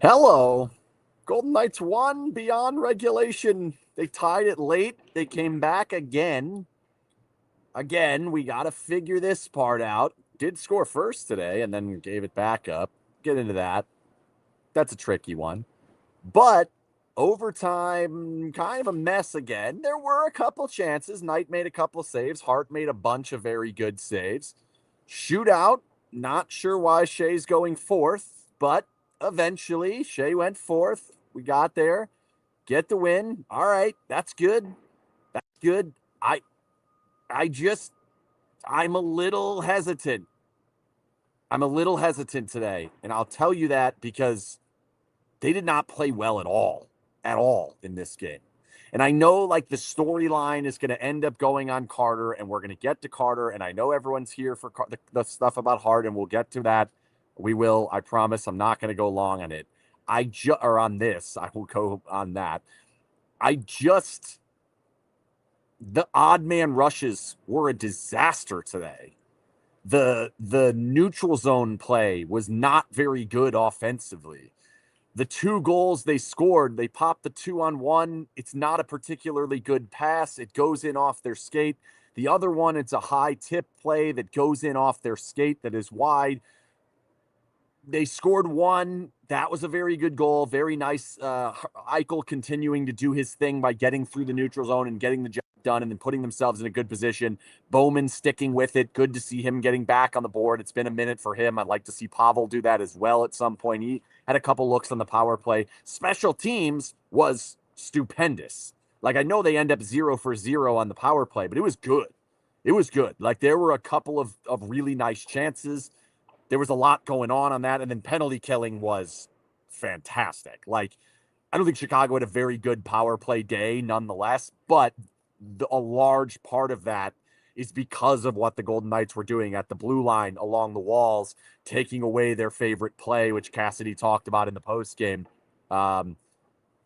Hello. Golden Knights won beyond regulation. They tied it late. They came back again. Again, we got to figure this part out. Did score first today and then gave it back up. Get into that. That's a tricky one. But overtime, kind of a mess again. There were a couple chances. Knight made a couple saves. Hart made a bunch of very good saves. Shootout. Not sure why Shea's going fourth, but eventually Shea went fourth. We got there. Get the win. All right. That's good. That's good. I'm a little hesitant. I'm a little hesitant today. And I'll tell you that because they did not play well at all in this game. And I know like the storyline is going to end up going on Carter, and we're going to get to Carter. And I know everyone's here for the stuff about Hart, and we'll get to that. We will. I promise. I'm not going to go long on it. Or on this. I will go on that. The odd man rushes were a disaster today. The neutral zone play was not very good offensively. The two goals they scored, they popped the 2-on-1. It's not a particularly good pass. It goes in off their skate. The other one, it's a high tip play that goes in off their skate that is wide. They scored one. That was a very good goal. Very nice. Eichel continuing to do his thing by getting through the neutral zone and getting the job done and then putting themselves in a good position. Bowman sticking with it. Good to see him getting back on the board. It's been a minute for him. I'd like to see Pavel do that as well at some point. He had a couple looks on the power play. Special teams was stupendous. Like, I know they end up 0 for 0 on the power play, but it was good. It was good. Like, there were a couple of really nice chances. There was a lot going on that. And then penalty killing was fantastic. Like, I don't think Chicago had a very good power play day nonetheless, but a large part of that is because of what the Golden Knights were doing at the blue line along the walls, taking away their favorite play, which Cassidy talked about in the postgame.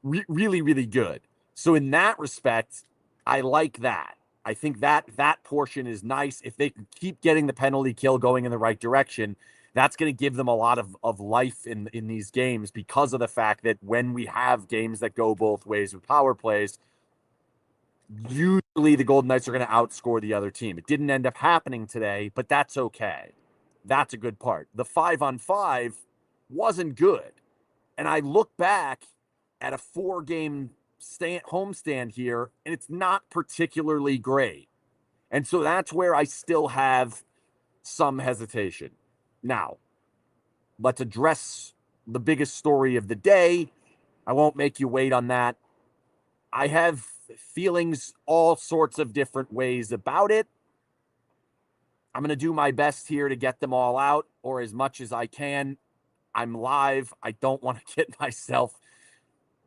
Really, really good. So in that respect, I like that. I think that portion is nice. If they can keep getting the penalty kill going in the right direction, that's going to give them a lot of life in these games, because of the fact that when we have games that go both ways with power plays, usually the Golden Knights are going to outscore the other team. It didn't end up happening today, but that's okay. That's a good part. The 5-on-5 wasn't good. And I look back at a 4-game homestand here, and it's not particularly great. And so that's where I still have some hesitation. Now, let's address the biggest story of the day. I won't make you wait on that. I have feelings all sorts of different ways about it. I'm going to do my best here to get them all out, or as much as I can. I'm live. I don't want to get myself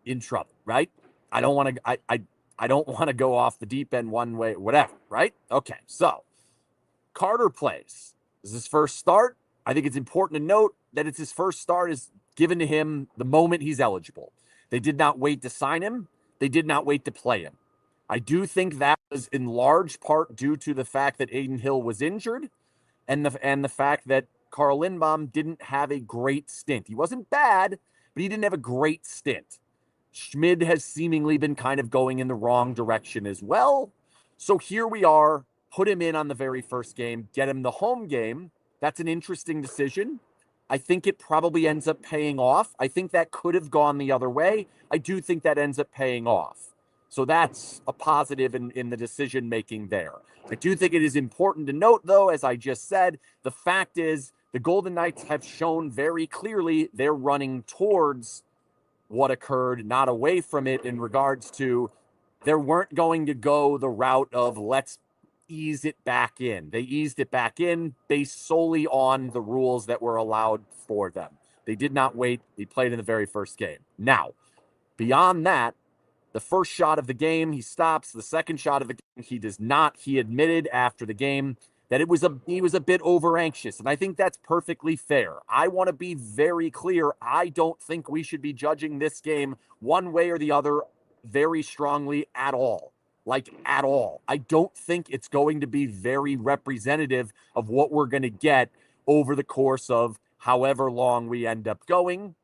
in trouble, right? I don't want to I don't want to go off the deep end one way, whatever, right? Okay, so Carter plays. This is his first start. I think it's important to note that it's his first start is given to him the moment he's eligible. They did not wait to sign him. They did not wait to play him. I do think that was in large part due to the fact that Adin Hill was injured and the fact that Carl Lindbaum didn't have a great stint. He wasn't bad, but he didn't have a great stint. Schmid has seemingly been kind of going in the wrong direction as well. So here we are, put him in on the very first game, get him the home game. That's an interesting decision. I think it probably ends up paying off. I think that could have gone the other way. I do think that ends up paying off. So that's a positive in the decision-making there. I do think it is important to note, though, as I just said, the fact is the Golden Knights have shown very clearly they're running towards what occurred, not away from it, in regards to they weren't going to go the route of let's ease it back in. They eased it back in based solely on the rules that were allowed for them. They did not wait. They played in the very first game. Now, beyond that, the first shot of the game, he stops. The second shot of the game, he does not. He admitted after the game that he was a bit over anxious, and I think that's perfectly fair. I want to be very clear. I don't think we should be judging this game one way or the other very strongly at all. Like, at all. I don't think it's going to be very representative of what we're going to get over the course of however long we end up going.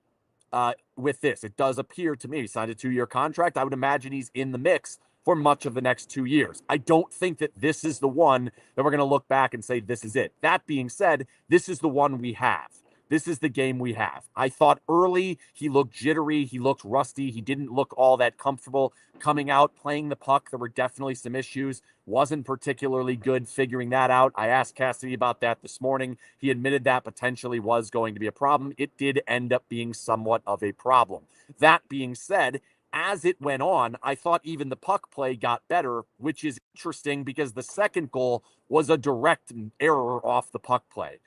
with this. It does appear to me he signed a 2-year contract. I would imagine he's in the mix for much of the next 2 years. I don't think that this is the one that we're going to look back and say this is it. That being said, this is the one we have. This is the game we have. I thought early he looked jittery. He looked rusty. He didn't look all that comfortable coming out, playing the puck. There were definitely some issues. Wasn't particularly good figuring that out. I asked Cassidy about that this morning. He admitted that potentially was going to be a problem. It did end up being somewhat of a problem. That being said, as it went on, I thought even the puck play got better, which is interesting because the second goal was a direct error off the puck play.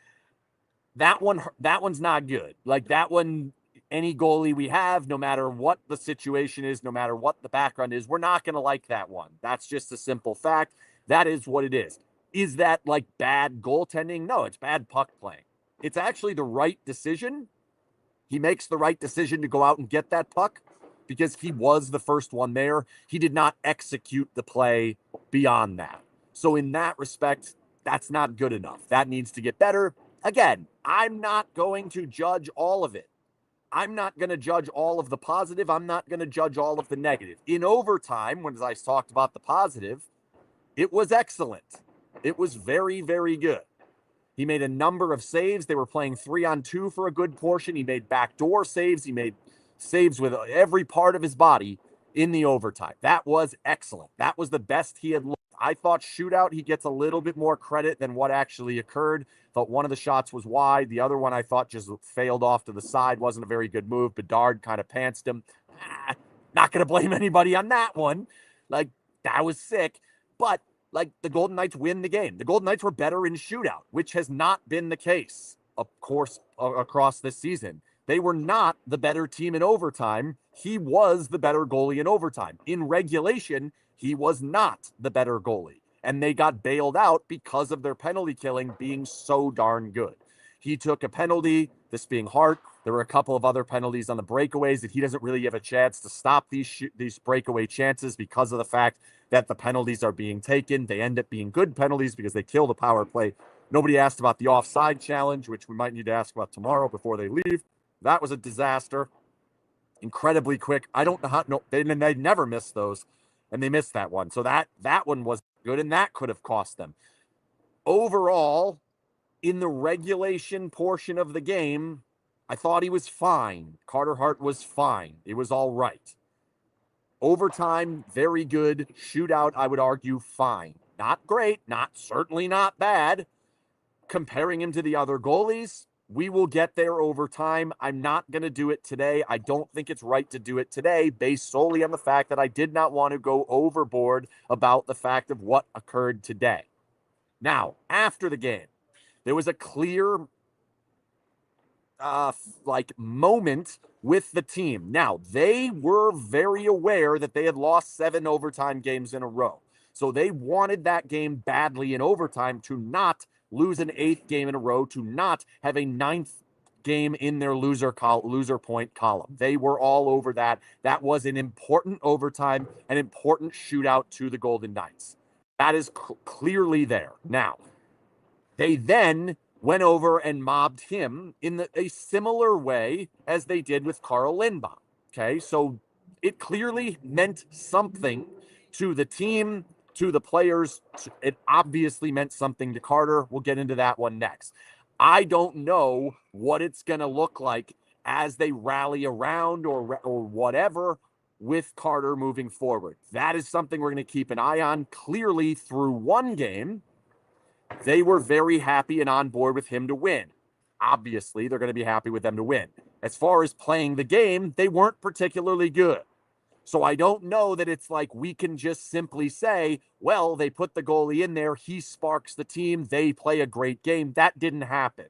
That one's not good. Like that one, any goalie we have, no matter what the situation is, no matter what the background is, we're not going to like that one. That's just a simple fact. That is what it is. Is that like bad goaltending? No, it's bad puck playing. It's actually the right decision. He makes the right decision to go out and get that puck because he was the first one there. He did not execute the play beyond that. So in that respect, that's not good enough. That needs to get better. Again, I'm not going to judge all of it. I'm not going to judge all of the positive. I'm not going to judge all of the negative. In overtime, when I talked about the positive, it was excellent. It was very, very good. He made a number of saves. They were playing 3-on-2 for a good portion. He made backdoor saves. He made saves with every part of his body in the overtime. That was excellent. That was the best he had looked. I thought shootout, he gets a little bit more credit than what actually occurred. Thought one of the shots was wide. The other one I thought just failed off to the side. Wasn't a very good move. Bedard kind of pantsed him. Not going to blame anybody on that one. Like, that was sick. But, like, the Golden Knights win the game. The Golden Knights were better in shootout, which has not been the case, of course, across this season. They were not the better team in overtime. He was the better goalie in overtime. In regulation, he was not the better goalie. And they got bailed out because of their penalty killing being so darn good. He took a penalty, this being Hart. There were a couple of other penalties on the breakaways that he doesn't really have a chance to stop these breakaway chances because of the fact that the penalties are being taken. They end up being good penalties because they kill the power play. Nobody asked about the offside challenge, which we might need to ask about tomorrow before they leave. That was a disaster. Incredibly quick. I don't know how. No, they never miss those, and they missed that one. So that one was good, and that could have cost them. Overall, in the regulation portion of the game, I thought he was fine. Carter Hart was fine. It was all right. Overtime, very good. Shootout, I would argue, fine. Not great. Certainly not bad. Comparing him to the other goalies, we will get there over time. I'm not going to do it today. I don't think it's right to do it today based solely on the fact that I did not want to go overboard about the fact of what occurred today. Now, after the game, there was a clear moment with the team. Now, they were very aware that they had lost 7 overtime games in a row. So they wanted that game badly in overtime to not lose an 8th game in a row, to not have a 9th game in their loser point column. They were all over that. That was an important overtime, an important shootout to the Golden Knights. That is clearly there. Now, they then went over and mobbed him in a similar way as they did with Carl Lindbaum. Okay, so it clearly meant something to the team, to the players. It obviously meant something to Carter. We'll get into that one next. I don't know what it's going to look like as they rally around or whatever with Carter moving forward. That is something we're going to keep an eye on. Clearly, through one game, they were very happy and on board with him to win. Obviously, they're going to be happy with them to win. As far as playing the game, they weren't particularly good. So I don't know that it's like we can just simply say, well, they put the goalie in there, he sparks the team, they play a great game. That didn't happen.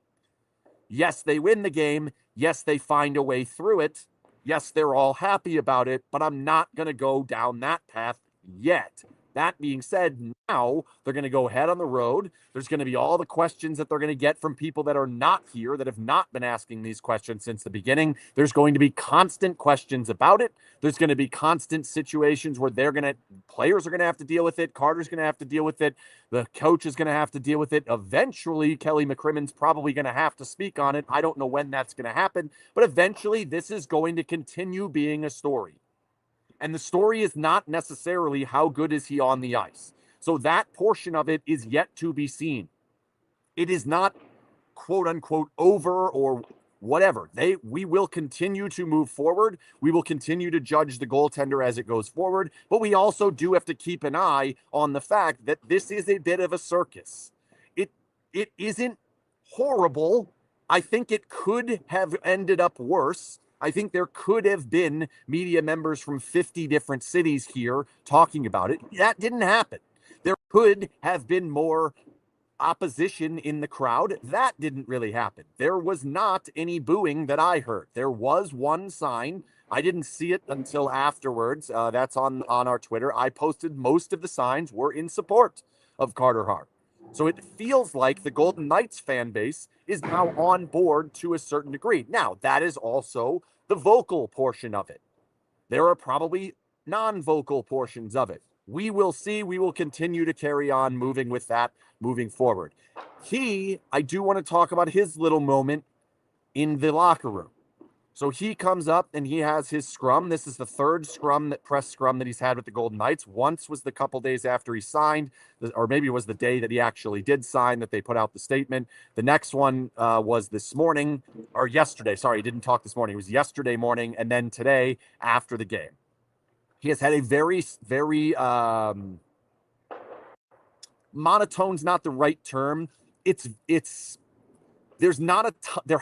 Yes, they win the game. Yes, they find a way through it. Yes, they're all happy about it, but I'm not going to go down that path yet. That being said, now they're going to go ahead on the road. There's going to be all the questions that they're going to get from people that are not here, that have not been asking these questions since the beginning. There's going to be constant questions about it. There's going to be constant situations where players are going to have to deal with it. Carter's going to have to deal with it. The coach is going to have to deal with it. Eventually, Kelly McCrimmon's probably going to have to speak on it. I don't know when that's going to happen, but eventually this is going to continue being a story. And the story is not necessarily how good is he on the ice. So that portion of it is yet to be seen. It is not quote unquote over or whatever. We will continue to move forward. We will continue to judge the goaltender as it goes forward. But we also do have to keep an eye on the fact that this is a bit of a circus. It isn't horrible. I think it could have ended up worse. I think there could have been media members from 50 different cities here talking about it. That didn't happen. There could have been more opposition in the crowd. That didn't really happen. There was not any booing that I heard. There was one sign. I didn't see it until afterwards. That's on our Twitter. I posted most of the signs were in support of Carter Hart. So it feels like the Golden Knights fan base is now on board to a certain degree. Now, that is also the vocal portion of it. There are probably non-vocal portions of it. We will see. We will continue to carry on moving with that, moving forward. I do want to talk about his little moment in the locker room. So he comes up and he has his scrum. This is the third press scrum that he's had with the Golden Knights. Once was the couple days after he signed, or maybe it was the day that he actually did sign that they put out the statement. The next one was this morning, or yesterday. Sorry, he didn't talk this morning. It was yesterday morning, and then today after the game. He has had a very, very monotone's not the right term. There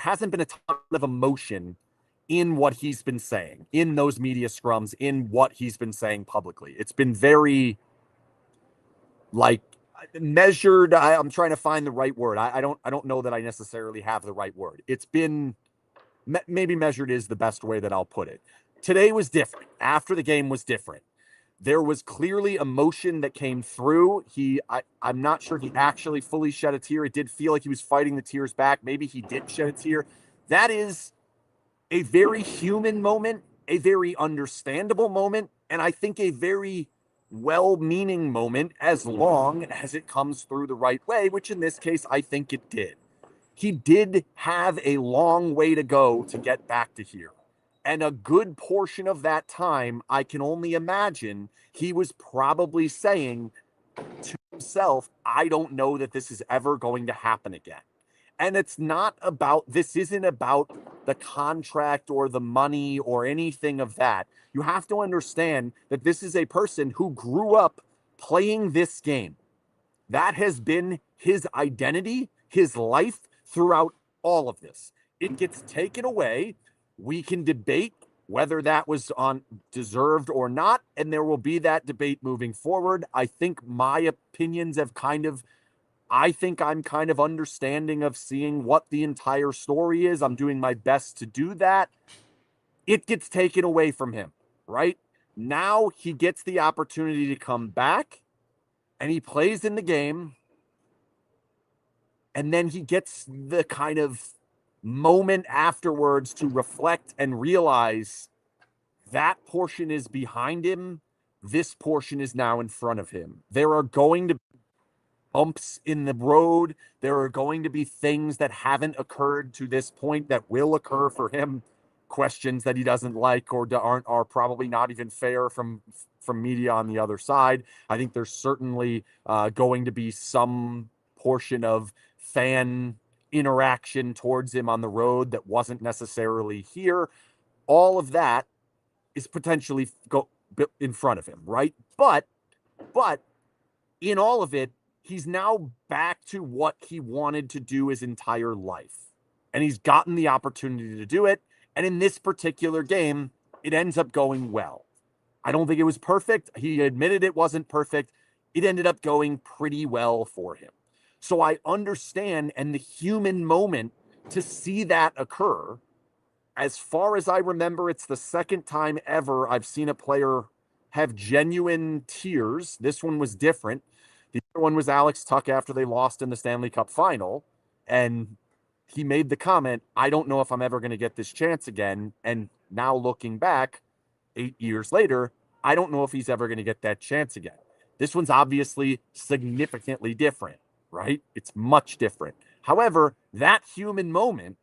hasn't been a ton of emotion in what he's been saying, in those media scrums, in what he's been saying publicly. It's been very, measured. I'm trying to find the right word. I don't know that I necessarily have the right word. It's been, maybe measured is the best way that I'll put it. Today was different. After the game was different. There was clearly emotion that came through. I'm not sure he actually fully shed a tear. It did feel like he was fighting the tears back. Maybe he did shed a tear. That is a very human moment, a very understandable moment, and I think a very well-meaning moment as long as it comes through the right way, which in this case, I think it did. He did have a long way to go to get back to here. And a good portion of that time, I can only imagine he was probably saying to himself, I don't know that this is ever going to happen again. And this isn't about the contract or the money or anything of that. You have to understand that this is a person who grew up playing this game. That has been his identity, his life throughout all of this. It gets taken away. We can debate whether that was deserved or not, and there will be that debate moving forward. I think my opinions have I'm kind of understanding of seeing what the entire story is. I'm doing my best to do that. It gets taken away from him, right? Now he gets the opportunity to come back and he plays in the game. And then he gets the kind of moment afterwards to reflect and realize that portion is behind him. This portion is now in front of him. There are going to be bumps in the road. There are going to be things that haven't occurred to this point that will occur for him. Questions that he doesn't like or are probably not even fair from media on the other side. I think there's certainly going to be some portion of fan interaction towards him on the road that wasn't necessarily here. All of that is potentially in front of him, right? But in all of it, he's now back to what he wanted to do his entire life. And he's gotten the opportunity to do it. And in this particular game, it ends up going well. I don't think it was perfect. He admitted it wasn't perfect. It ended up going pretty well for him. So I understand, and the human moment to see that occur, as far as I remember, it's the second time ever I've seen a player have genuine tears. This one was different. The other one was Alex Tuck after they lost in the Stanley Cup final. And he made the comment, I don't know if I'm ever going to get this chance again. And now looking back 8 years later, I don't know if he's ever going to get that chance again. This one's obviously significantly different, right? It's much different. However, that human moment,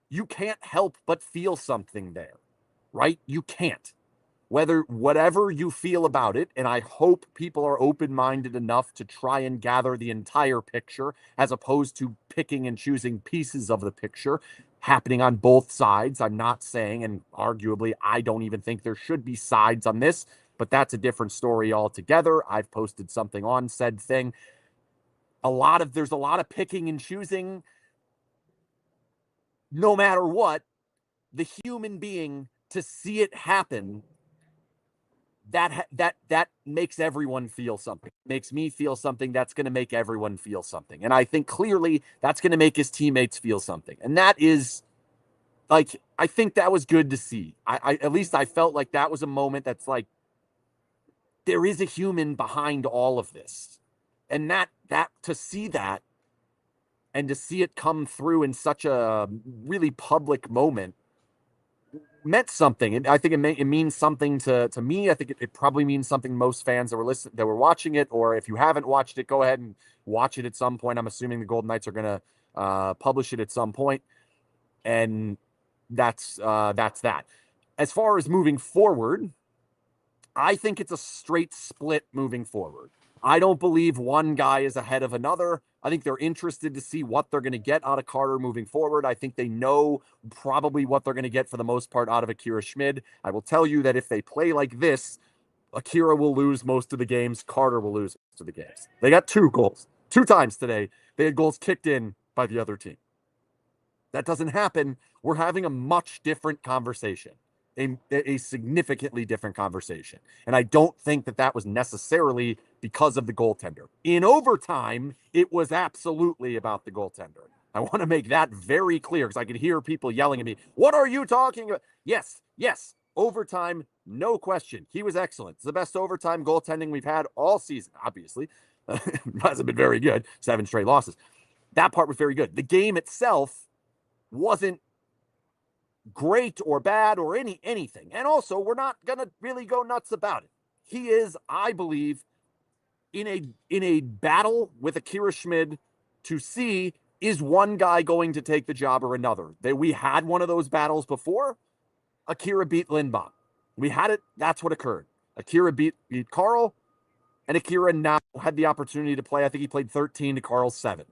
you can't help but feel something there, right? You can't. Whatever you feel about it, and I hope people are open-minded enough to try and gather the entire picture as opposed to picking and choosing pieces of the picture happening on both sides. I'm not saying, and arguably, I don't even think there should be sides on this, but that's a different story altogether. I've posted something on said thing. There's a lot of picking and choosing. No matter what, the human being, to see it happen, that makes everyone feel something. Makes me feel something. That's going to make everyone feel something. And I think clearly that's going to make his teammates feel something. And that is, like, I think that was good to see. I at least I felt like that was a moment that's like, there is a human behind all of this. And that to see that and to see it come through in such a really public moment meant something. And I think it means something to me. I think it probably means something to most fans that were watching it, or if you haven't watched it, go ahead and watch it at some point. I'm assuming the Golden Knights are going to publish it at some point. And that's that. As far as moving forward, I think it's a straight split moving forward. I don't believe one guy is ahead of another. I think they're interested to see what they're going to get out of Carter moving forward. I think they know probably what they're going to get for the most part out of Akira Schmid. I will tell you that if they play like this, Akira will lose most of the games. Carter will lose most of the games. They got 2 goals. 2 times today, they had goals kicked in by the other team. That doesn't happen. We're having a much different conversation. A significantly different conversation. And I don't think that was necessarily because of the goaltender. In overtime, it was absolutely about the goaltender. I want to make that very clear because I could hear people yelling at me, what are you talking about? Yes, overtime, no question. He was excellent. It's the best overtime goaltending we've had all season, obviously. It hasn't been very good. 7 straight losses. That part was very good. The game itself wasn't great or bad or anything. And also, we're not going to really go nuts about it. He is, I believe, in a battle with Akira Schmid to see, is one guy going to take the job or another? We had one of those battles before. Akira beat Lindbaum. We had it. That's what occurred. Akira beat Carl, and Akira now had the opportunity to play. I think he played 13 to Carl's 7,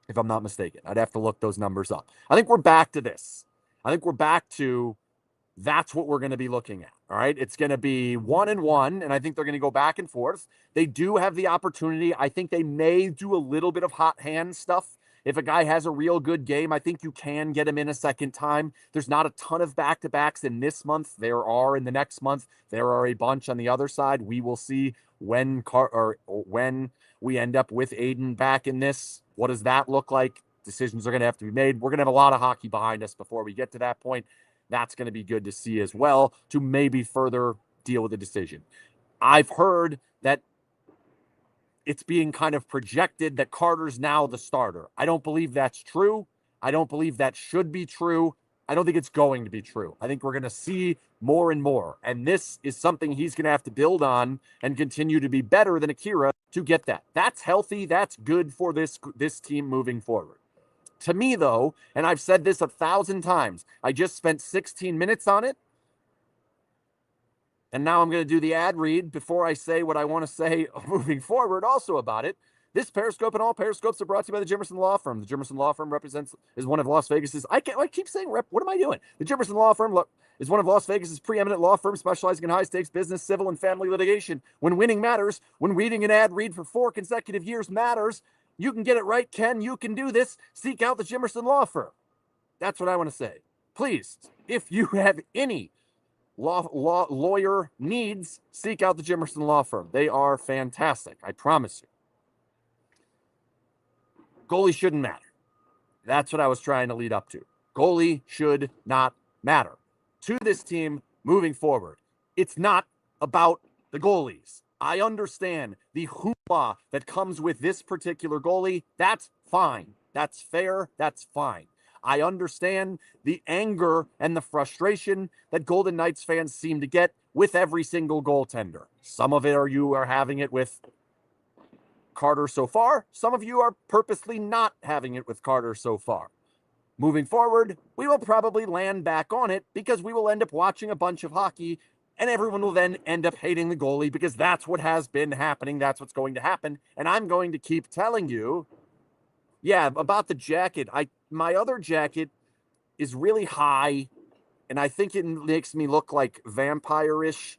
if I'm not mistaken. I'd have to look those numbers up. I think we're back to this. I think we're back to that's what we're going to be looking at. All right. It's going to be 1-1, and I think they're going to go back and forth. They do have the opportunity. I think they may do a little bit of hot hand stuff. If a guy has a real good game, I think you can get him in a second time. There's not a ton of back-to-backs in this month. There are in the next month. There are a bunch on the other side. We will see when we end up with Aiden back in this. What does that look like? Decisions are going to have to be made. We're going to have a lot of hockey behind us before we get to that point. That's going to be good to see as well, to maybe further deal with the decision. I've heard that it's being kind of projected that Carter's now the starter. I don't believe that's true. I don't believe that should be true. I don't think it's going to be true. I think we're going to see more and more. And this is something he's going to have to build on and continue to be better than Akira to get that. That's healthy. That's good for this team moving forward. To me, though, and I've said this 1,000 times, I just spent 16 minutes on it. And now I'm going to do the ad read before I say what I want to say moving forward also about it. This Periscope and all Periscopes are brought to you by the Jimmerson Law Firm. The Jimmerson Law Firm is one of Las Vegas's, I keep saying what am I doing? The Jimmerson Law Firm is one of Las Vegas's preeminent law firms specializing in high-stakes business, civil, and family litigation. When winning matters, when reading an ad read for 4 consecutive years matters, you can get it right, Ken. You can do this. Seek out the Jimmerson Law Firm. That's what I want to say. Please, if you have any lawyer needs, seek out the Jimmerson Law Firm. They are fantastic. I promise you. Goalie shouldn't matter. That's what I was trying to lead up to. Goalie should not matter to this team moving forward. It's not about the goalies. I understand the hoopla that comes with this particular goalie. That's fine. That's fair. That's fine. I understand the anger and the frustration that Golden Knights fans seem to get with every single goaltender. Some of you are having it with Carter so far. Some of you are purposely not having it with Carter so far. Moving forward, we will probably land back on it because we will end up watching a bunch of hockey and everyone will then end up hating the goalie because that's what has been happening. That's what's going to happen. And I'm going to keep telling you, yeah, about the jacket. My other jacket is really high, and I think it makes me look like vampire-ish,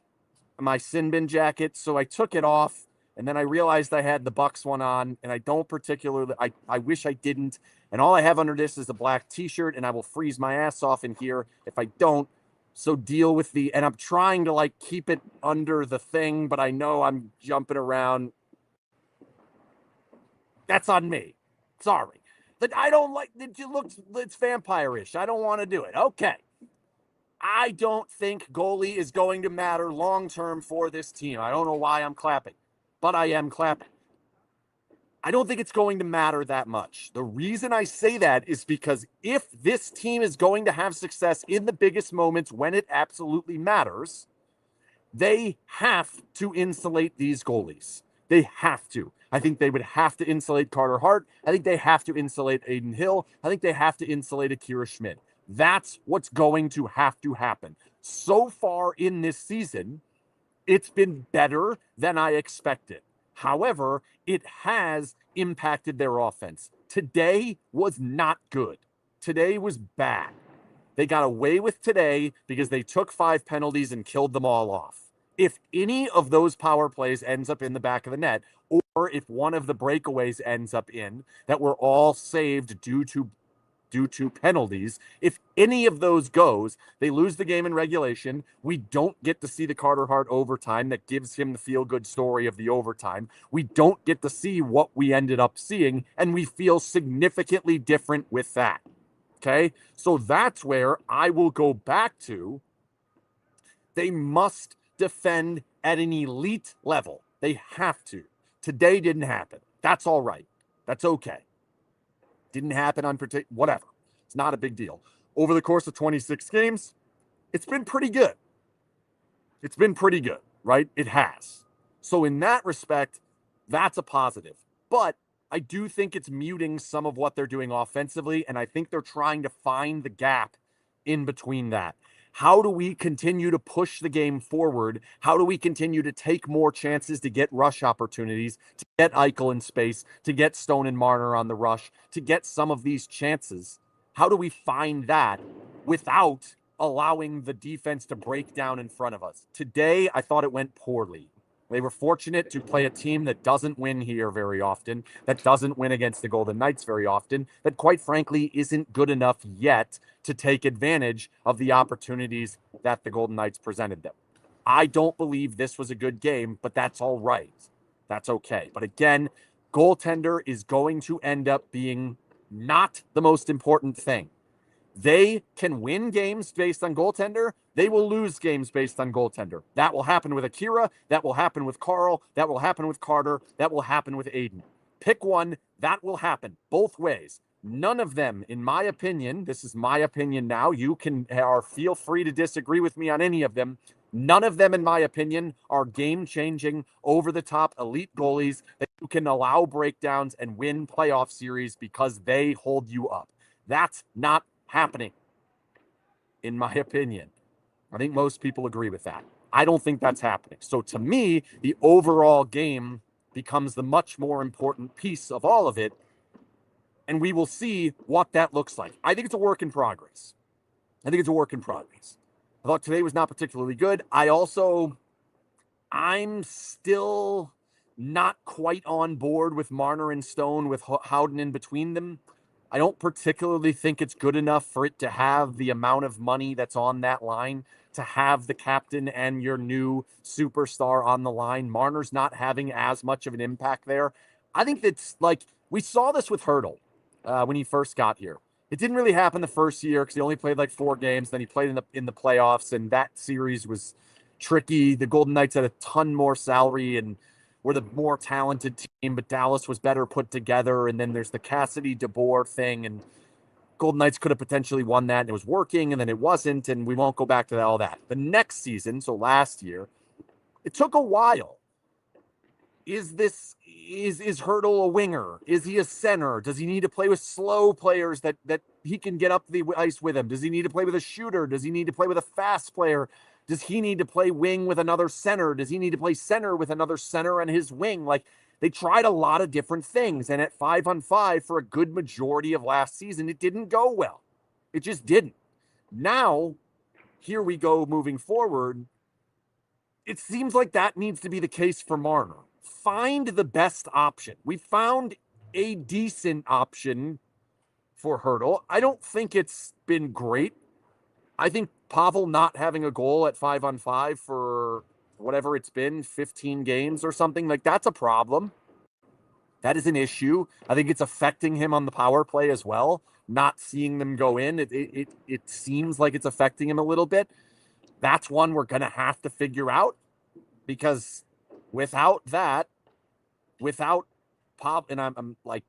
my SinBin jacket. So I took it off, and then I realized I had the Bucks one on, and I don't particularly, I wish I didn't. And all I have under this is a black t-shirt, and I will freeze my ass off in here if I don't. So deal with and I'm trying to like keep it under the thing, but I know I'm jumping around. That's on me. Sorry. That I don't like, it looks, it's vampire-ish. I don't want to do it. Okay. I don't think goalie is going to matter long-term for this team. I don't know why I'm clapping, but I am clapping. I don't think it's going to matter that much. The reason I say that is because if this team is going to have success in the biggest moments when it absolutely matters, they have to insulate these goalies. They have to. I think they would have to insulate Carter Hart. I think they have to insulate Adin Hill. I think they have to insulate Akira Schmid. That's what's going to have to happen. So far in this season, it's been better than I expected. However, it has impacted their offense. Today was not good. Today was bad. They got away with today because they took 5 penalties and killed them all off. If any of those power plays ends up in the back of the net, or if one of the breakaways ends up in that were all saved due to penalties, if any of those goes, they lose the game in regulation. We don't get to see the Carter Hart overtime that gives him the feel-good story of the overtime. We don't get to see what we ended up seeing, and we feel significantly different with that. Okay? So that's where I will go back to. They must defend at an elite level. They have to. Today didn't happen. That's all right. That's okay. Didn't happen on whatever. It's not a big deal. Over the course of 26 games, it's been pretty good. It's been pretty good, right? It has. So in that respect, that's a positive. But I do think it's muting some of what they're doing offensively, and I think they're trying to find the gap in between that. How do we continue to push the game forward? How do we continue to take more chances to get rush opportunities, to get Eichel in space, to get Stone and Marner on the rush, to get some of these chances? How do we find that without allowing the defense to break down in front of us? Today, I thought it went poorly. They were fortunate to play a team that doesn't win here very often, that doesn't win against the Golden Knights very often, that quite frankly isn't good enough yet to take advantage of the opportunities that the Golden Knights presented them. I don't believe this was a good game, but that's all right. That's okay. But again, goaltender is going to end up being not the most important thing. They can win games based on goaltender. They will lose games based on goaltender. That will happen with Akira. That will happen with Carl. That will happen with Carter. That will happen with Adin. Pick one. That will happen both ways. None of them, in my opinion, this is my opinion now. You can feel free to disagree with me on any of them. None of them, in my opinion, are game-changing, over-the-top elite goalies that you can allow breakdowns and win playoff series because they hold you up. That's not happening, in my opinion. I think most people agree with that. I don't think that's happening. So to me, the overall game becomes the much more important piece of all of it, and we will see what that looks like. I think it's a work in progress. I thought today was not particularly good. I'm still not quite on board with Marner and Stone with Howden in between them. I don't particularly think it's good enough for it to have the amount of money that's on that line, to have the captain and your new superstar on the line. Marner's not having as much of an impact there. I think that's like, we saw this with Hurdle when he first got here. It didn't really happen the first year because he only played like 4 games. Then he played in the playoffs, and that series was, tricky. The Golden Knights had a ton more salary and were the more talented team, but Dallas was better put together. And then there's the Cassidy DeBoer thing, and Golden Knights could have potentially won that, and it was working, and then it wasn't, and we won't go back to all that. The next season, so last year, it took a while. Is Hertl a winger? Is he a center? Does he need to play with slow players that he can get up the ice with him? Does he need to play with a shooter? Does he need to play with a fast player? Does he need to play wing with another center? Does he need to play center with another center on his wing? Like, they tried a lot of different things, and at 5-on-5 for a good majority of last season, it didn't go well. It just didn't. Now, here we go moving forward. It seems like that needs to be the case for Marner. Find the best option. We found a decent option for Hertl. I don't think it's been great. I think Pavel not having a goal at 5-on-5 for whatever it's been, 15 games or something, like, that's a problem. That is an issue. I think it's affecting him on the power play as well. Not seeing them go in, it seems like it's affecting him a little bit. That's one we're going to have to figure out, because without that, without Pavel, and I'm like,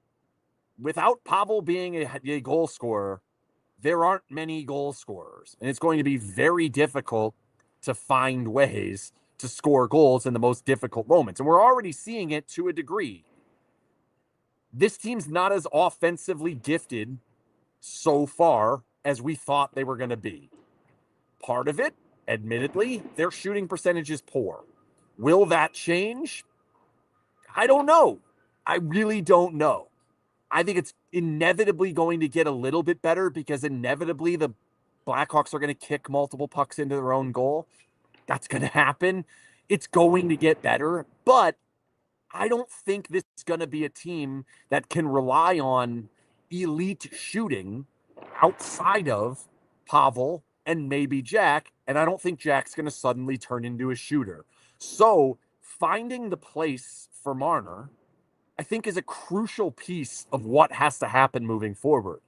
without Pavel being a goal scorer, there aren't many goal scorers, and it's going to be very difficult to find ways to score goals in the most difficult moments. And we're already seeing it to a degree. This team's not as offensively gifted so far as we thought they were going to be. Part of it, admittedly, their shooting percentage is poor. Will that change? I don't know. I really don't know. I think it's inevitably going to get a little bit better, because inevitably the Blackhawks are going to kick multiple pucks into their own goal. That's going to happen. It's going to get better, but I don't think this is going to be a team that can rely on elite shooting outside of Pavel and maybe Jack, and I don't think Jack's going to suddenly turn into a shooter. So finding the place for Marner, I think, is a crucial piece of what has to happen moving forward.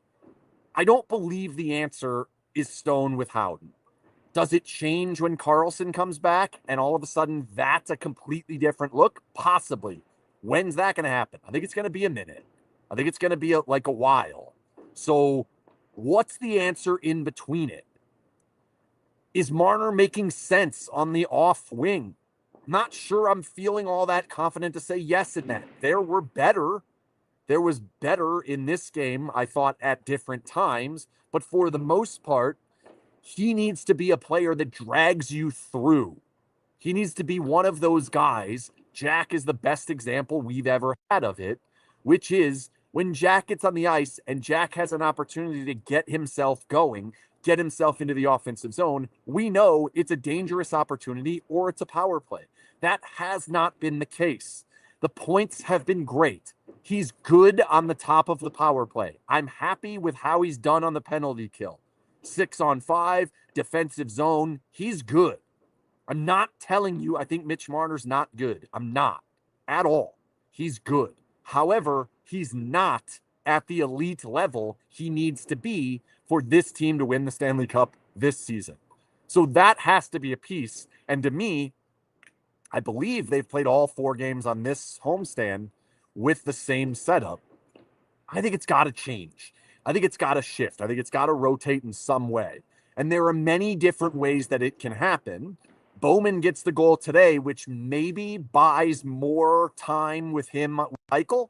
I don't believe the answer is Stone with Howden. Does it change when Karlsson comes back and all of a sudden that's a completely different look? Possibly. When's that going to happen? I think it's going to be a minute. I think it's going to be a while. So what's the answer in between it? Is Marner making sense on the off wing? Not sure I'm feeling all that confident to say yes in that. There was better in this game, I thought, at different times, but for the most part, he needs to be a player that drags you through. He needs to be one of those guys. Jack is the best example we've ever had of it, which is when Jack gets on the ice and Jack has an opportunity to get himself going, get himself into the offensive zone, we know it's a dangerous opportunity or it's a power play. That has not been the case. The points have been great. He's good on the top of the power play. I'm happy with how he's done on the penalty kill. 6-on-5, defensive zone, he's good. I'm not telling you I think Mitch Marner's not good. I'm not at all. He's good. However, he's not at the elite level he needs to be for this team to win the Stanley Cup this season. So that has to be a piece. And to me, I believe they've played all 4 games on this homestand with the same setup. I think it's got to change. I think it's got to shift. I think it's got to rotate in some way. And there are many different ways that it can happen. Bowman gets the goal today, which maybe buys more time with him, Michael.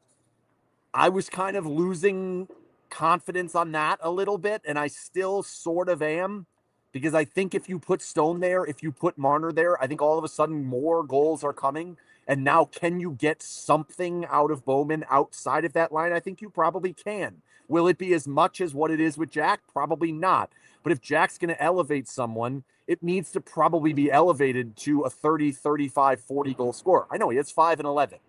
I was kind of losing confidence on that a little bit, and I still sort of am, because I think if you put Stone there, if you put Marner there, I think all of a sudden more goals are coming. And now, can you get something out of Bowman outside of that line? I think you probably can. Will it be as much as what it is with Jack? Probably not. But if Jack's going to elevate someone, it needs to probably be elevated to a 30, 35, 40 goal scorer. I know he has 5 and 11,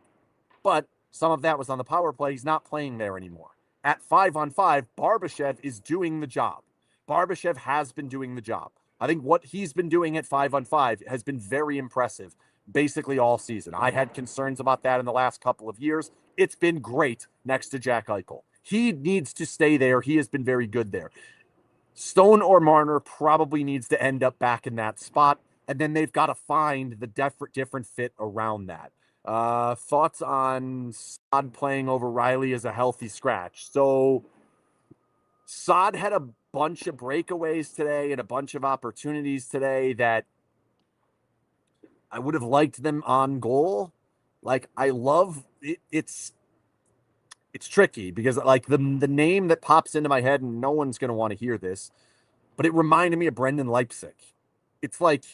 but some of that was on the power play. He's not playing there anymore. At 5-on-5, Barbashev is doing the job. Barbashev has been doing the job. I think what he's been doing at 5-on-5 has been very impressive basically all season. I had concerns about that in the last couple of years. It's been great next to Jack Eichel. He needs to stay there. He has been very good there. Stone or Marner probably needs to end up back in that spot. and then they've got to find the different fit around that. Thoughts on Saad playing over Riley as a healthy scratch? So Saad had a bunch of breakaways today and a bunch of opportunities today that I would have liked them on goal. Like, I love it. It's tricky because like the name that pops into my head, and no one's going to want to hear this, but it reminded me of Brendan Leipzig. It's like,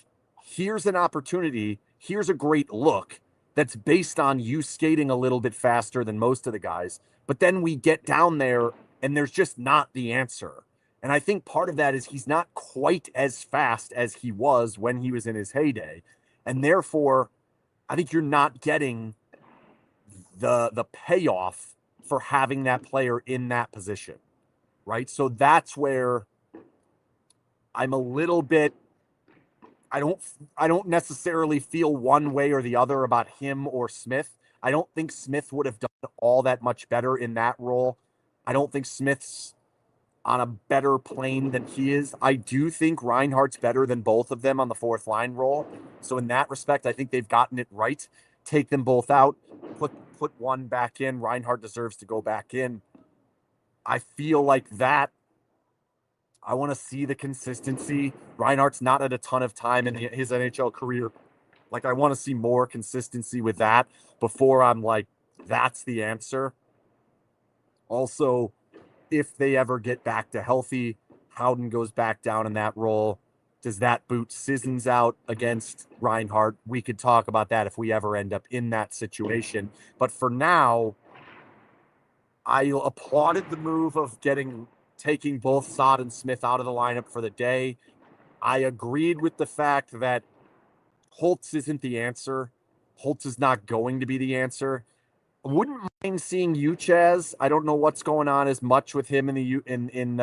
here's an opportunity. Here's a great look that's based on you skating a little bit faster than most of the guys. But then we get down there and there's just not the answer. And I think part of that is he's not quite as fast as he was when he was in his heyday. And therefore, I think you're not getting the payoff for having that player in that position, right? So that's where I'm a little bit, I don't necessarily feel one way or the other about him or Smith. I don't think Smith would have done all that much better in that role. I don't think Smith's on a better plane than he is. I do think Reinhart's better than both of them on the fourth line role. So in that respect, I think they've gotten it right. Take them both out, put one back in. Reinhart deserves to go back in. I feel like that. I want to see the consistency. Reinhardt's not at a ton of time in his NHL career. Like, I want to see more consistency with that before I'm like, that's the answer. Also, if they ever get back to healthy, Howden goes back down in that role. Does that boot Sissons out against Reinhardt? We could talk about that if we ever end up in that situation. But for now, I applauded the move of taking both Saad and Smith out of the lineup for the day. I agreed with the fact that Holtz isn't the answer. Holtz is not going to be the answer. I wouldn't mind seeing Uchaz. I don't know what's going on as much with him in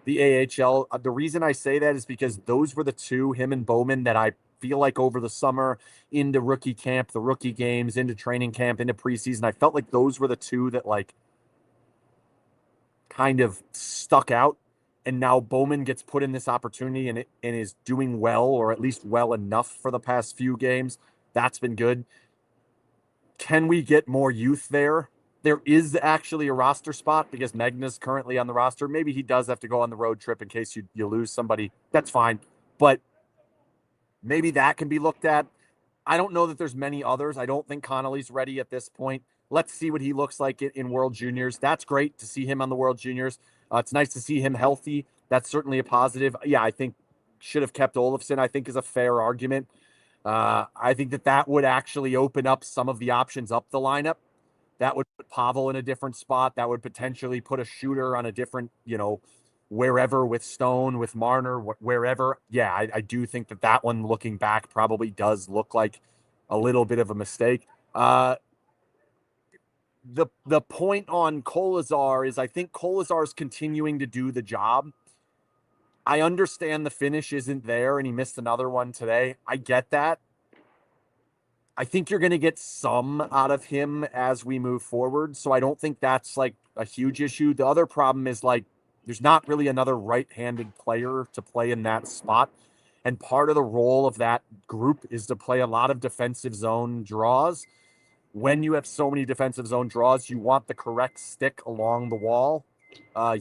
the AHL. The reason I say that is because those were the two, him and Bowman, that I feel like over the summer, into rookie camp, the rookie games, into training camp, into preseason, I felt like those were the two that like kind of stuck out. And now Bowman gets put in this opportunity and is doing well, or at least well enough for the past few games. That's been good. Can we get more youth there? There is actually a roster spot because Megna's currently on the roster. Maybe he does have to go on the road trip in case you lose somebody. That's fine. But maybe that can be looked at. I don't know that there's many others. I don't think Connolly's ready at this point. Let's see what he looks like in World Juniors. That's great to see him on the World Juniors. It's nice to see him healthy. That's certainly a positive. Yeah, I think should have kept Olofsson, I think, is a fair argument. I think that would actually open up some of the options up the lineup. That would put Pavel in a different spot. That would potentially put a shooter on a different, wherever, with Stone, with Marner, wherever. Yeah, I do think that one, looking back, probably does look like a little bit of a mistake. The point on Kolazar is I think Kolazar's continuing to do the job. I understand the finish isn't there and he missed another one today. I get that. I think you're going to get some out of him as we move forward. So I don't think that's like a huge issue. The other problem is like there's not really another right-handed player to play in that spot. And part of the role of that group is to play a lot of defensive zone draws. When you have so many defensive zone draws, you want the correct stick along the wall.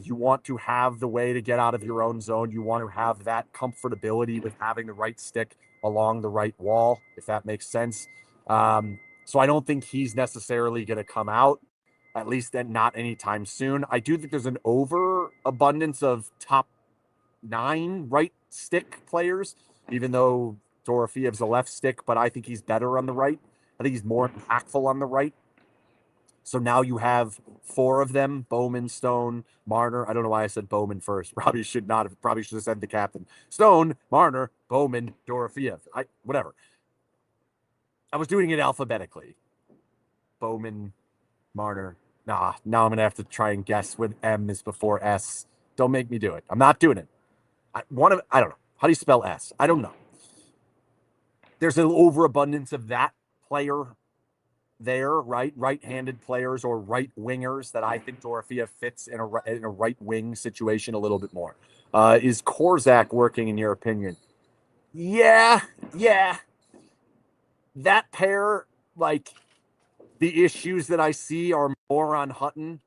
You want to have the way to get out of your own zone. You want to have that comfortability with having the right stick along the right wall, if that makes sense. So I don't think he's necessarily going to come out, at least not anytime soon. I do think there's an overabundance of top 9 right stick players, even though Dorofiev's a left stick, but I think he's better on the right. I think he's more impactful on the right. So now you have 4 of them: Bowman, Stone, Marner. I don't know why I said Bowman first. Probably should have said the captain. Stone, Marner, Bowman, Dorofiev. Whatever. I was doing it alphabetically. Bowman, Marner. Now I'm going to have to try and guess when M is before S. Don't make me do it. I'm not doing it. I don't know. How do you spell S? I don't know. There's an overabundance of that player there, right? Right-handed players or right wingers that I think Dorofiev fits in a right wing situation a little bit more. Is Korzak working, in your opinion? Yeah, yeah. That pair, like, the issues that I see are more on Hutton.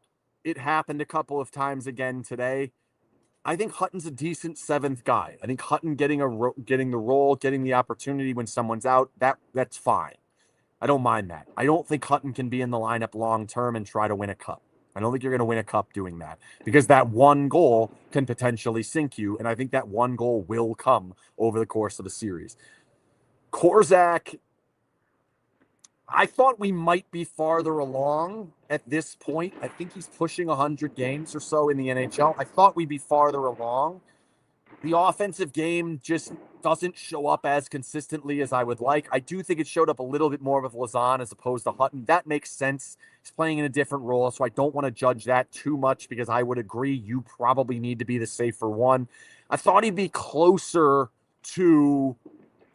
It happened a couple of times again today. I think Hutton's a decent seventh guy. I think Hutton getting the role, getting the opportunity when someone's out, that's fine. I don't mind that. I don't think Hutton can be in the lineup long term and try to win a cup. I don't think you're going to win a cup doing that because that one goal can potentially sink you, and I think that one goal will come over the course of the series. Korczak, I thought we might be farther along at this point. I think he's pushing 100 games or so in the NHL. I thought we'd be farther along. The offensive game just doesn't show up as consistently as I would like. I do think it showed up a little bit more with Lauzon as opposed to Hutton. That makes sense. He's playing in a different role, so I don't want to judge that too much because I would agree you probably need to be the safer one. I thought he'd be closer to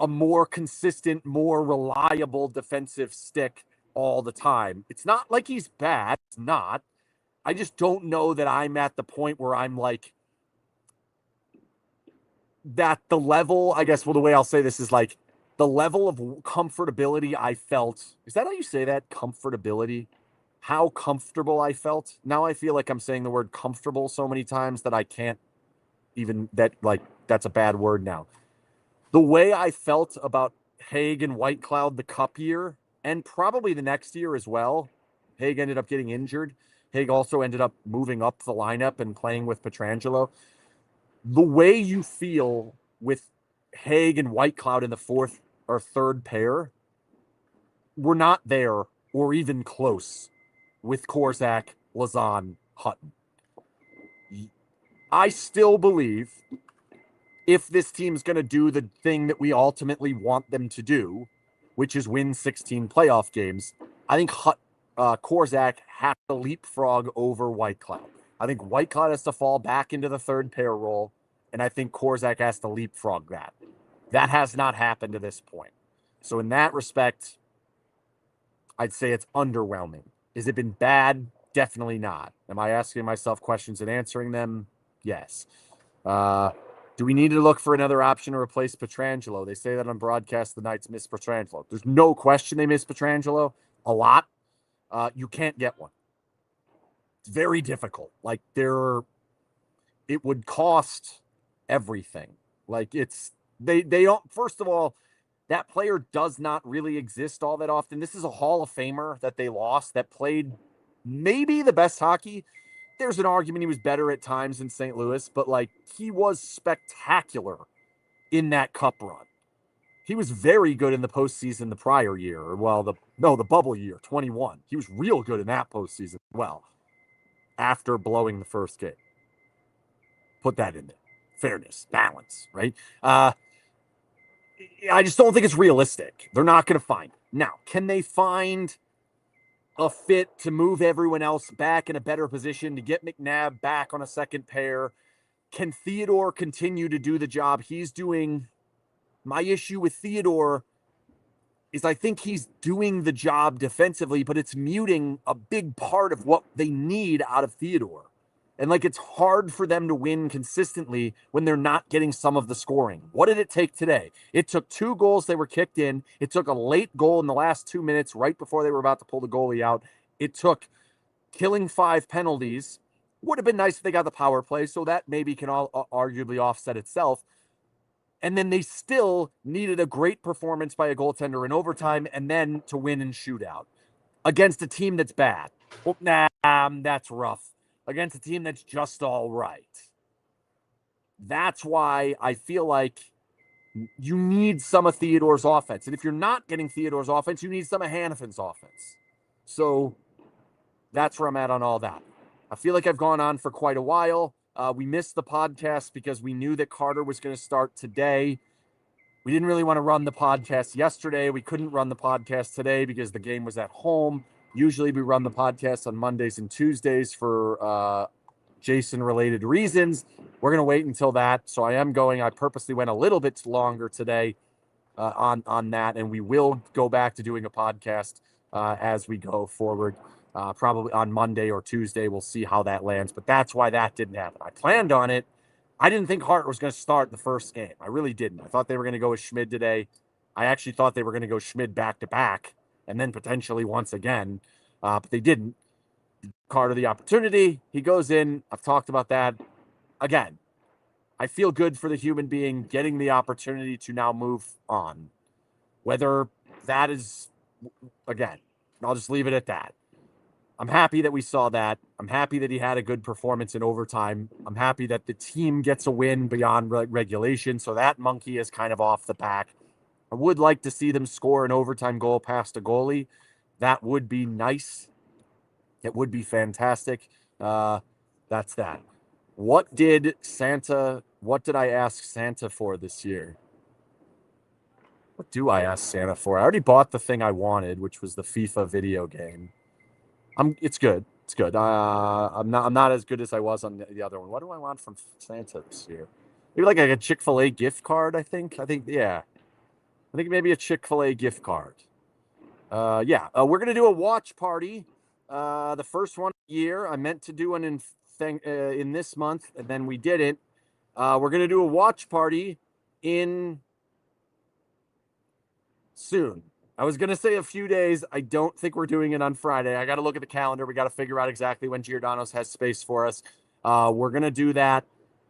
a more consistent, more reliable defensive stick all the time. It's not like he's bad. It's not. I just don't know that I'm at the point where I'm like, that the level, I guess, well, the way I'll say this is like the level of comfortability I felt. Is that how you say that? Comfortability? How comfortable I felt. Now I feel like I'm saying the word comfortable so many times that I can't even, that's a bad word now. The way I felt about Hague and Whitecloud the cup year, and probably the next year as well. Hague ended up getting injured. Hague also ended up moving up the lineup and playing with Pietrangelo. The way you feel with Hague and Whitecloud in the fourth or third pair, we're not there or even close with Korczak, Lauzon, Hutton. I still believe if this team's going to do the thing that we ultimately want them to do, which is win 16 playoff games, I think Korczak has to leapfrog over Whitecloud. I think Whitecloud has to fall back into the third pair role, and I think Korczak has to leapfrog that. That has not happened to this point. So in that respect, I'd say it's underwhelming. Has it been bad? Definitely not. Am I asking myself questions and answering them? Yes. Do we need to look for another option to replace Pietrangelo? They say that on broadcast the Knights miss Pietrangelo. There's no question they miss Pietrangelo a lot. You can't get one. It's very difficult. Like it would cost everything. Like they don't, first of all, that player does not really exist all that often. This is a Hall of Famer that they lost that played maybe the best hockey. There's an argument he was better at times in St. Louis, but like he was spectacular in that cup run. He was very good in the postseason the prior year. Well, the bubble year, 21. He was real good in that postseason. Well, after blowing the first game. Put that in there. Fairness, balance, right? I just don't think it's realistic. They're not going to find it. Now, can they find a fit to move everyone else back in a better position, to get McNabb back on a second pair? Can Theodore continue to do the job he's doing? My issue with Theodore is I think he's doing the job defensively, but it's muting a big part of what they need out of Theodore. And like, it's hard for them to win consistently when they're not getting some of the scoring. What did it take today? It took 2 goals. They were kicked in. It took a late goal in the last 2 minutes, right before they were about to pull the goalie out. It took killing 5 penalties. Would have been nice if they got the power play, so that maybe can all arguably offset itself. And then they still needed a great performance by a goaltender in overtime and then to win in shootout against a team that's bad. Well, that's rough. Against a team that's just all right. That's why I feel like you need some of Theodore's offense. And if you're not getting Theodore's offense, you need some of Hanifin's offense. So that's where I'm at on all that. I feel like I've gone on for quite a while. We missed the podcast because we knew that Carter was going to start today. We didn't really want to run the podcast yesterday. We couldn't run the podcast today because the game was at home. Usually we run the podcast on Mondays and Tuesdays for Jason-related reasons. We're going to wait until that. So I purposely went a little bit longer today on that, and we will go back to doing a podcast as we go forward. Probably on Monday or Tuesday. We'll see how that lands. But that's why that didn't happen. I planned on it, I didn't think Hart was going to start the first game. I really didn't. I thought they were going to go with Schmid today. I actually thought they were going to go Schmid back-to-back and then potentially once again, but they didn't. Carter the opportunity. He goes in. I've talked about that. Again, I feel good for the human being getting the opportunity to now move on. Whether that is, again, I'll just leave it at that. I'm happy that we saw that. I'm happy that he had a good performance in overtime. I'm happy that the team gets a win beyond regulation, so that monkey is kind of off the back. I would like to see them score an overtime goal past a goalie. That would be nice. It would be fantastic. That's that. What did I ask Santa for this year? What do I ask Santa for? I already bought the thing I wanted, which was the FIFA video game. It's good. It's good. I'm not as good as I was on the other one. What do I want from Santa this year? Maybe like a Chick-fil-A gift card, I think. Yeah. I think maybe a Chick-fil-A gift card. Yeah. We're gonna do a watch party. The first one of the year. I meant to do one in this month, and then we didn't. We're gonna do a watch party in soon. I was going to say a few days. I don't think we're doing it on Friday. I got to look at the calendar. We got to figure out exactly when Giordano's has space for us. We're going to do that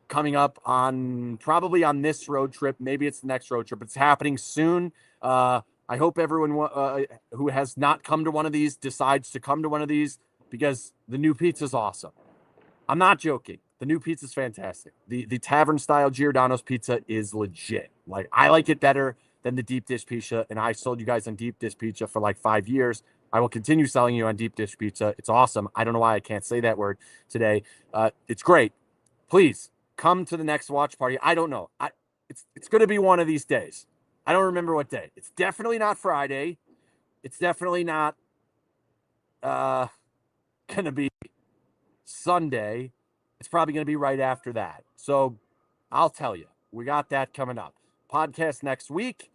coming up probably on this road trip. Maybe it's the next road trip. It's happening soon. I hope everyone who has not come to one of these decides to come to one of these because the new pizza's awesome. I'm not joking. The new pizza's fantastic. The tavern style Giordano's pizza is legit. Like, I like it better than the deep dish pizza, and I sold you guys on deep dish pizza for like 5 years. I will continue selling you on deep dish pizza. It's awesome. I don't know why I can't say that word today. It's great. Please come to the next watch party. I don't know. It's going to be one of these days. I don't remember what day. It's definitely not Friday. It's definitely not going to be Sunday. It's probably going to be right after that. So I'll tell you. We got that coming up. Podcast next week.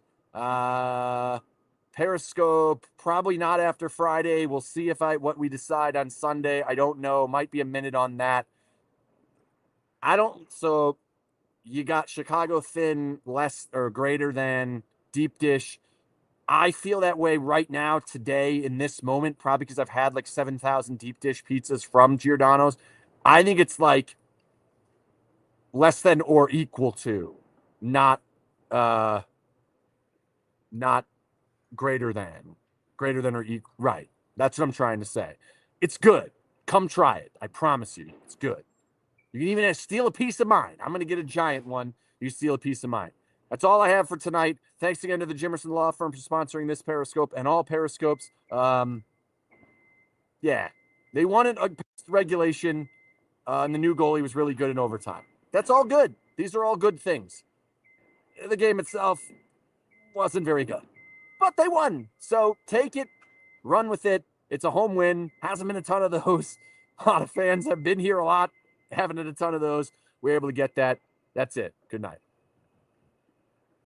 Periscope probably not after Friday. We'll see what we decide on Sunday. I don't know. Might be a minute on that. So you got Chicago thin, less or greater than deep dish. I feel that way right now, today, in this moment, probably because I've had like 7,000 deep dish pizzas from Giordano's. I think it's like less than or equal to, not greater than or equal. Right. That's what I'm trying to say. It's good. Come try it. I promise you. It's good. You can even steal a piece of mine. I'm going to get a giant one. You steal a piece of mine. That's all I have for tonight. Thanks again to the Jimmerson Law Firm for sponsoring this Periscope and all Periscopes. Yeah. They wanted a regulation, and the new goalie was really good in overtime. That's all good. These are all good things. The game itself wasn't very good, but they won. So take it, run with it. It's a home win. Hasn't been a ton of those. A lot of fans have been here a lot, haven't had a ton of those. We're able to get that. That's it. Good night.